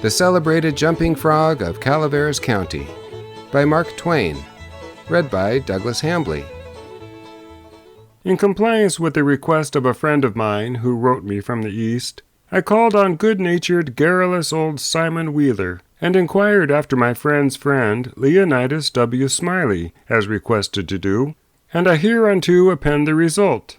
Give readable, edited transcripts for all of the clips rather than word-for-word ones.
The Celebrated Jumping Frog of Calaveras County by Mark Twain. Read by Douglas Hambley. In compliance with the request of a friend of mine who wrote me from the East, I called on good-natured, garrulous old Simon Wheeler and inquired after my friend's friend, Leonidas W. Smiley, as requested to do, and I hereunto append the result.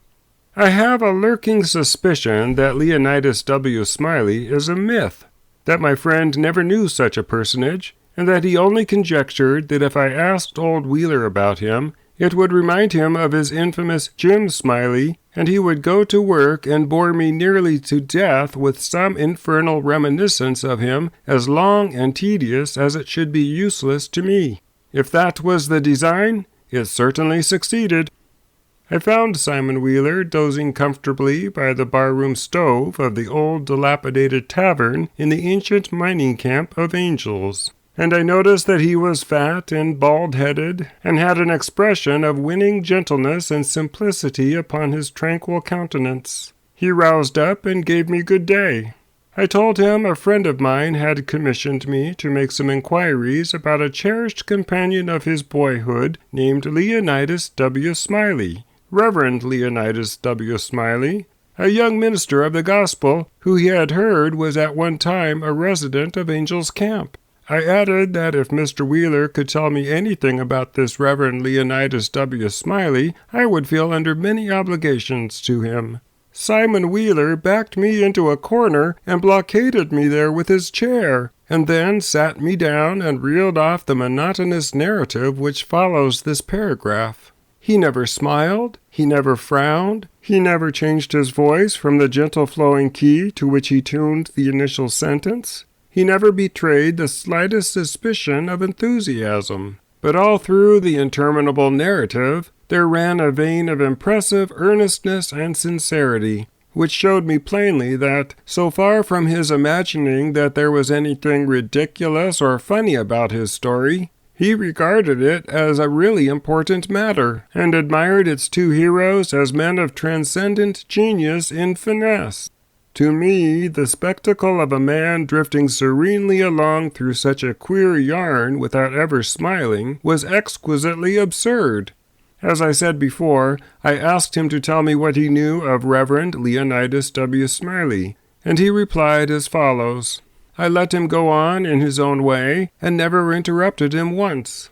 I have a lurking suspicion that Leonidas W. Smiley is a myth, that my friend never knew such a personage, and that he only conjectured that if I asked old Wheeler about him, it would remind him of his infamous Jim Smiley, and he would go to work and bore me nearly to death with some infernal reminiscence of him as long and tedious as it should be useless to me. If that was the design, it certainly succeeded. I found Simon Wheeler dozing comfortably by the barroom stove of the old dilapidated tavern in the ancient mining camp of Angels, and I noticed that he was fat and bald-headed, and had an expression of winning gentleness and simplicity upon his tranquil countenance. He roused up and gave me good day. I told him a friend of mine had commissioned me to make some inquiries about a cherished companion of his boyhood named Leonidas W. Smiley, Reverend Leonidas W. Smiley, a young minister of the gospel who he had heard was at one time a resident of Angel's Camp. I added that if Mr. Wheeler could tell me anything about this Reverend Leonidas W. Smiley, I would feel under many obligations to him. Simon Wheeler backed me into a corner and blockaded me there with his chair, and then sat me down and reeled off the monotonous narrative which follows this paragraph. He never smiled, he never frowned, he never changed his voice from the gentle flowing key to which he tuned the initial sentence. He never betrayed the slightest suspicion of enthusiasm. But all through the interminable narrative, there ran a vein of impressive earnestness and sincerity, which showed me plainly that, so far from his imagining that there was anything ridiculous or funny about his story, he regarded it as a really important matter, and admired its two heroes as men of transcendent genius in finesse. To me, the spectacle of a man drifting serenely along through such a queer yarn without ever smiling was exquisitely absurd. As I said before, I asked him to tell me what he knew of Reverend Leonidas W. Smiley, and he replied as follows. I let him go on in his own way, and never interrupted him once.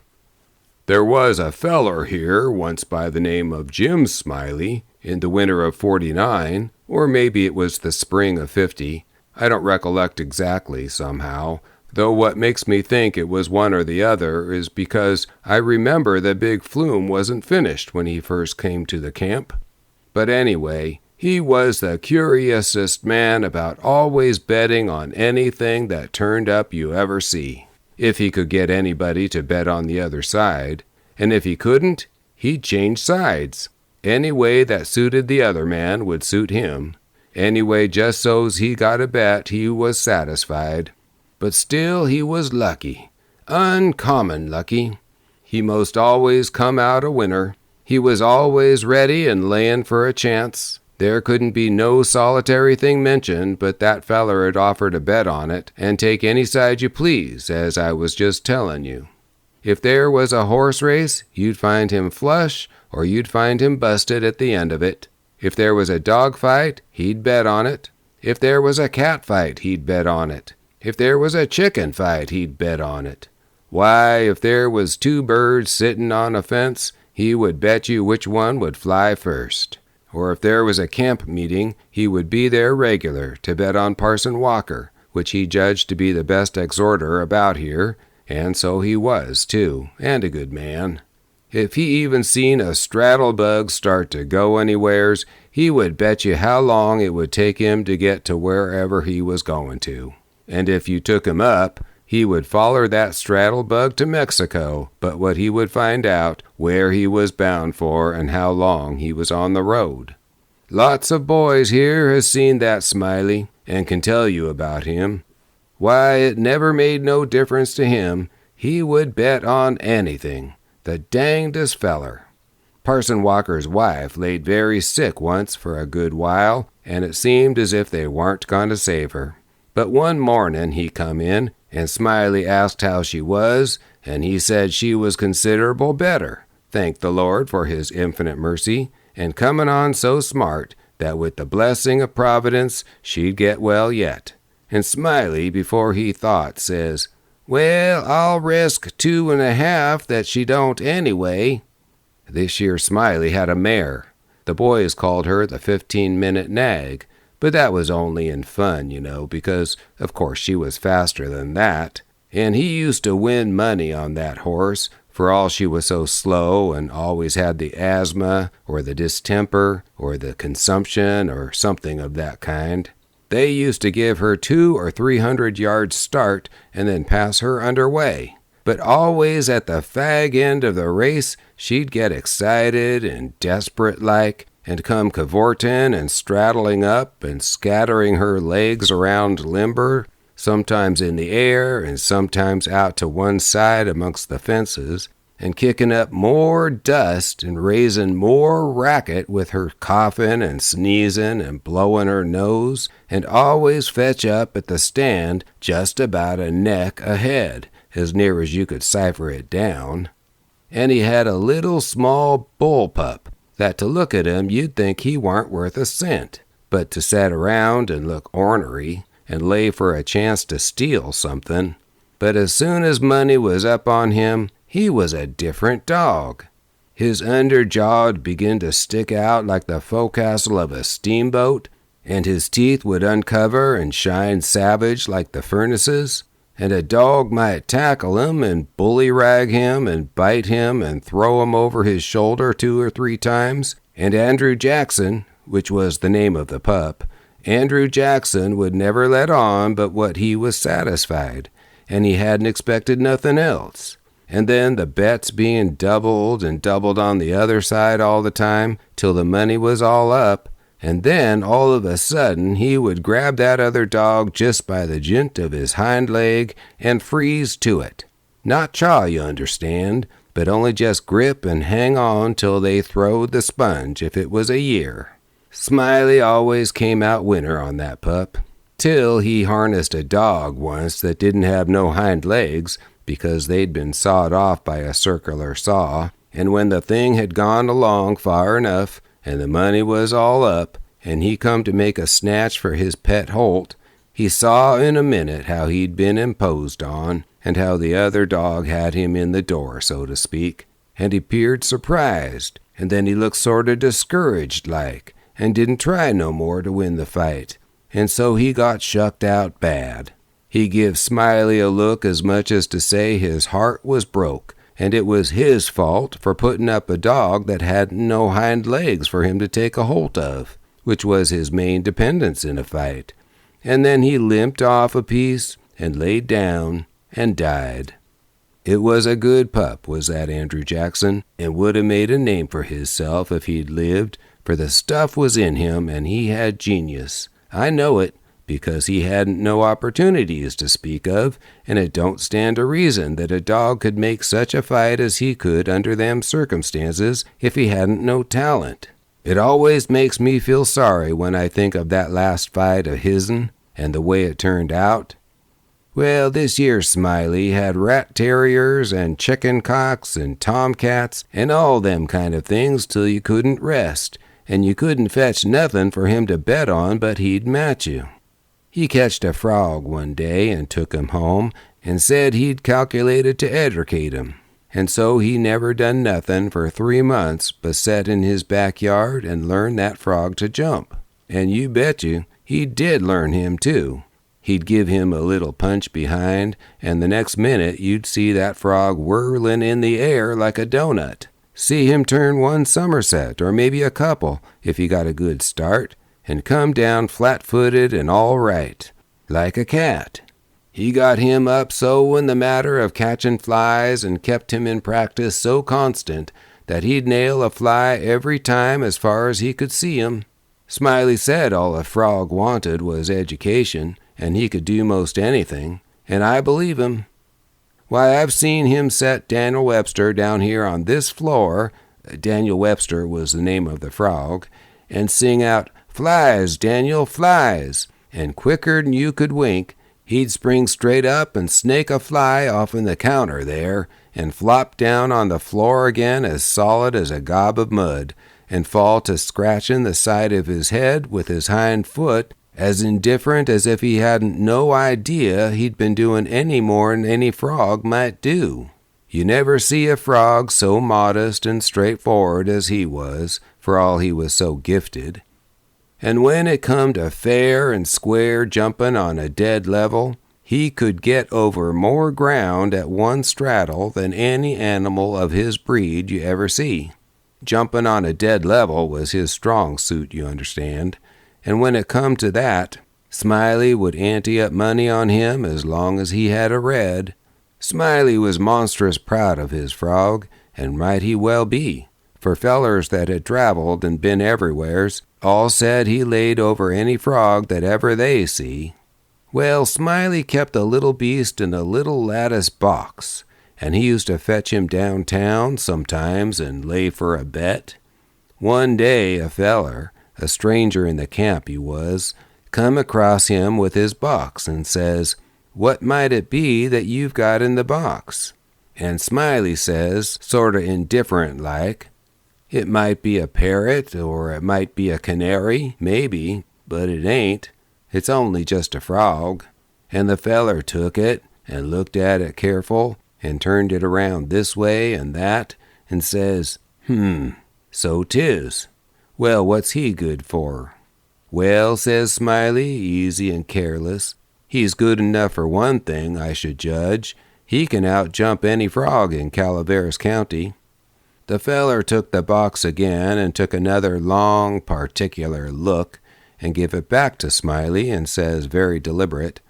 There was a feller here once by the name of Jim Smiley in the winter of '49, or maybe it was the spring of '50. I don't recollect exactly somehow, though what makes me think it was one or the other is because I remember the big flume wasn't finished when he first came to the camp. But anyway, he was the curiousest man about always betting on anything that turned up you ever see, if he could get anybody to bet on the other side, and if he couldn't, he'd change sides. Any way that suited the other man would suit him. Anyway, just so's he got a bet, he was satisfied. But still he was lucky, uncommon lucky. He most always come out a winner. He was always ready and layin' for a chance. There couldn't be no solitary thing mentioned but that feller had offered a bet on it, and take any side you please, as I was just tellin' you. If there was a horse race, you'd find him flush, or you'd find him busted at the end of it. If there was a dog fight, he'd bet on it. If there was a cat fight, he'd bet on it. If there was a chicken fight, he'd bet on it. Why, if there was two birds sittin' on a fence, he would bet you which one would fly first. Or if there was a camp meeting, he would be there regular to bet on Parson Walker, which he judged to be the best exhorter about here, and so he was, too, and a good man. If he even seen a straddle-bug start to go anywheres, he would bet you how long it would take him to get to wherever he was going to. And if you took him up, he would foller that straddle-bug to Mexico, but what he would find out where he was bound for and how long he was on the road. Lots of boys here has seen that Smiley, and can tell you about him. Why, it never made no difference to him. He would bet on anything. The dangdest feller. Parson Walker's wife laid very sick once for a good while, and it seemed as if they warn't going to save her. But one mornin' he come in, and Smiley asked how she was, and he said she was considerable better, thank the Lord for his infinite mercy, and comin' on so smart that with the blessing of Providence she'd get well yet. And Smiley, before he thought, says, "Well, I'll risk 2.5 that she don't anyway." This year Smiley had a mare. The boys called her the 15-minute nag, but that was only in fun, because of course she was faster than that. And he used to win money on that horse, for all she was so slow and always had the asthma or the distemper or the consumption or something of that kind. They used to give her 200 or 300 yards start and then pass her underway. But always at the fag end of the race, she'd get excited and desperate-like and come cavorting and straddling up and scattering her legs around limber, sometimes in the air and sometimes out to one side amongst the fences, and kicking up more dust and raising more racket with her coughing and sneezing and blowing her nose, and always fetch up at the stand just about a neck ahead, as near as you could cipher it down. And he had a little small bull pup that to look at him you'd think he warn't worth a cent, but to set around and look ornery and lay for a chance to steal something. But as soon as money was up on him, he was a different dog. His under jaw'd begin to stick out like the forecastle of a steamboat, and his teeth would uncover and shine savage like the furnaces, and a dog might tackle him and bully-rag him and bite him and throw him over his shoulder 2 or 3 times, and Andrew Jackson, which was the name of the pup, Andrew Jackson would never let on but what he was satisfied, and he hadn't expected nothing else. And then the bets being doubled and doubled on the other side all the time till the money was all up, and then all of a sudden he would grab that other dog just by the jint of his hind leg and freeze to it. Not chaw, you understand, but only just grip and hang on till they throwed the sponge if it was a year. Smiley always came out winner on that pup, till he harnessed a dog once that didn't have no hind legs because they'd been sawed off by a circular saw, and when the thing had gone along far enough and the money was all up, and he come to make a snatch for his pet Holt, he saw in a minute how he'd been imposed on, and how the other dog had him in the door, so to speak, and he 'peared surprised, and then he looked sort of discouraged like, and didn't try no more to win the fight, and so he got shucked out bad. He give Smiley a look as much as to say his heart was broke, and it was his fault for putting up a dog that hadn't no hind legs for him to take a holt of, which was his main dependence in a fight. And then he limped off a piece and laid down and died. It was a good pup, was that Andrew Jackson, and would have made a name for hisself if he'd lived, for the stuff was in him and he had genius. I know it, because he hadn't no opportunities to speak of, and it don't stand to reason that a dog could make such a fight as he could under them circumstances if he hadn't no talent. It always makes me feel sorry when I think of that last fight of his'n and the way it turned out. Well, this year Smiley had rat terriers and chicken cocks and tomcats and all them kind of things till you couldn't rest, and you couldn't fetch nothing for him to bet on but he'd match you. He catched a frog one day and took him home and said he'd calculated to educate him, and so he never done nothing for 3 months but set in his backyard and learn that frog to jump. And you bet you, he did learn him too. He'd give him a little punch behind, and the next minute you'd see that frog whirling in the air like a donut. See him turn one somerset, or maybe a couple, if he got a good start, and come down flat-footed and all right, like a cat. He got him up so in the matter of catching flies and kept him in practice so constant that he'd nail a fly every time as far as he could see 'em. Smiley said all a frog wanted was education, and he could do most anything, and I believe him. Why, I've seen him set Daniel Webster down here on this floor, Daniel Webster was the name of the frog, and sing out, "Flies, Daniel, flies," and quicker'n you could wink, he'd spring straight up and snake a fly off'n the counter there, and flop down on the floor again as solid as a gob of mud, and fall to scratching the side of his head with his hind foot, as indifferent as if he hadn't no idea he'd been doing any more'n any frog might do. You never see a frog so modest and straightforward as he was, for all he was so gifted. And when it come to fair and square jumping on a dead level, he could get over more ground at one straddle than any animal of his breed you ever see. Jumping on a dead level was his strong suit, you understand, and when it come to that, Smiley would ante up money on him as long as he had a red. Smiley was monstrous proud of his frog, and might he well be, for fellers that had traveled and been everywheres all said he laid over any frog that ever they see. Well, Smiley kept a little beast in a little lattice box, and he used to fetch him downtown sometimes and lay for a bet. One day a feller, a stranger in the camp he was, come across him with his box and says, "What might it be that you've got in the box?" And Smiley says, sorta indifferent like, "It might be a parrot, or it might be a canary, maybe, but it ain't. It's only just a frog." And the feller took it and looked at it careful and turned it around this way and that and says, "So 'tis. Well, what's he good for?" "Well," says Smiley, easy and careless, "he's good enough for one thing, I should judge. He can outjump any frog in Calaveras County." The feller took the box again and took another long, particular look and give it back to Smiley and says, very deliberate,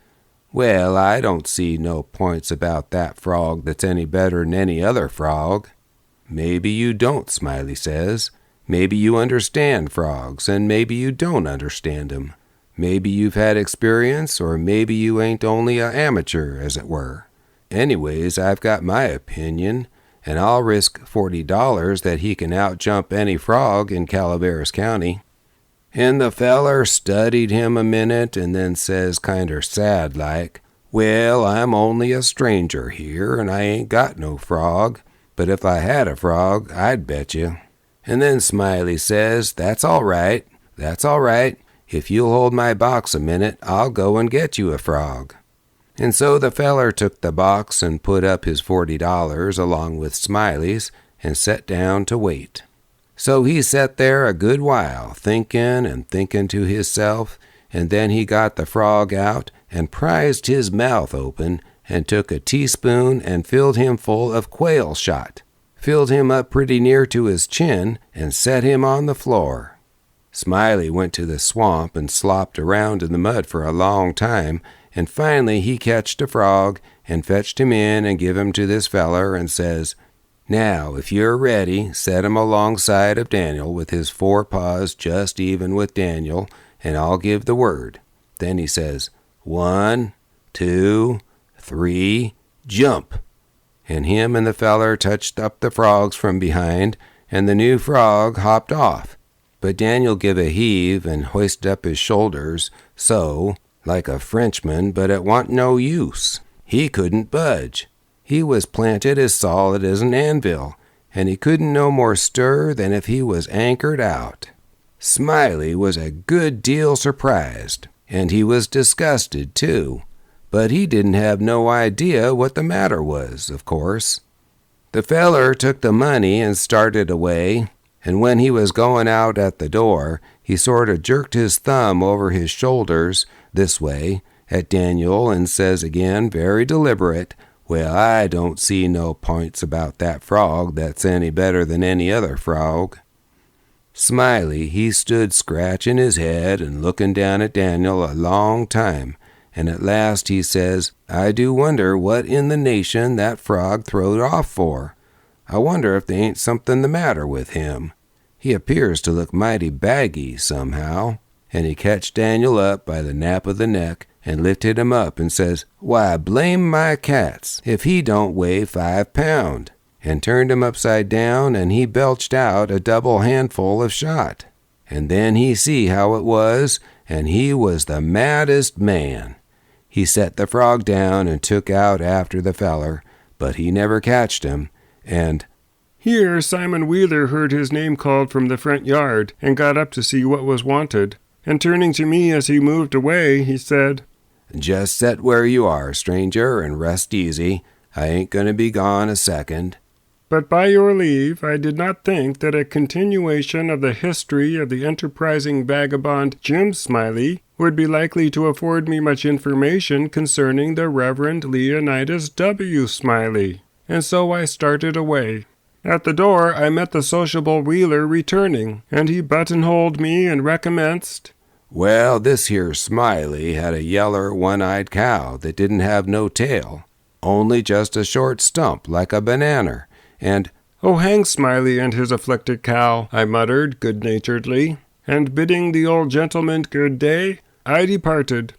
"Well, I don't see no points about that frog that's any better'n any other frog." "Maybe you don't," Smiley says. "Maybe you understand frogs, and maybe you don't understand 'em. Maybe you've had experience, or maybe you ain't only a amateur, as it were. Anyways, I've got my opinion, and I'll risk $40 that he can outjump any frog in Calaveras County." And the feller studied him a minute and then says kinder sad like, "Well, I'm only a stranger here, and I ain't got no frog, but if I had a frog, I'd bet you." And then Smiley says, "That's all right. If you'll hold my box a minute, I'll go and get you a frog." And so the feller took the box and put up his $40 along with Smiley's and set down to wait. So he set there a good while, thinking to hisself, and then he got the frog out and prized his mouth open and took a teaspoon and filled him full of quail shot, filled him up pretty near to his chin, and set him on the floor. Smiley went to the swamp and slopped around in the mud for a long time, and finally he catched a frog and fetched him in and give him to this feller and says, "Now, if you're ready, set him alongside of Daniel with his 4 paws just even with Daniel, and I'll give the word." Then he says, 1, 2, 3, jump! And him and the feller touched up the frogs from behind, and the new frog hopped off. But Daniel give a heave and hoisted up his shoulders, so, like a Frenchman, but it wa'n't no use. He couldn't budge. He was planted as solid as an anvil, and he couldn't no more stir than if he was anchored out. Smiley was a good deal surprised, and he was disgusted, too. But he didn't have no idea what the matter was, of course. The feller took the money and started away, and when he was going out at the door, he sort of jerked his thumb over his shoulders this way at Daniel and says again, very deliberate, "Well, I don't see no points about that frog that's any better than any other frog." Smiley, he stood scratching his head and looking down at Daniel a long time, and at last he says, "I do wonder what in the nation that frog throwed off for. I wonder if there ain't something the matter with him. He appears to look mighty baggy somehow." And he catched Daniel up by the nape of the neck and lifted him up and says, "Why, blame my cats if he don't weigh 5 pound, and turned him upside down, and he belched out a double handful of shot. and then he see how it was, and he was the maddest man. He set the frog down and took out after the feller, but he never catched him, and Here Simon Wheeler heard his name called from the front yard, and got up to see what was wanted. And turning to me as he moved away, he said, "Just set where you are, stranger, and rest easy. I ain't going to be gone a second." But by your leave, I did not think that a continuation of the history of the enterprising vagabond Jim Smiley would be likely to afford me much information concerning the Reverend Leonidas W. Smiley, and so I started away. At the door I met the sociable Wheeler returning, and he buttonholed me and recommenced, "Well, this here Smiley had a yeller one-eyed cow that didn't have no tail, only just a short stump like a banana, and—" "Oh, hang Smiley and his afflicted cow," I muttered good-naturedly, and bidding the old gentleman good day, I departed.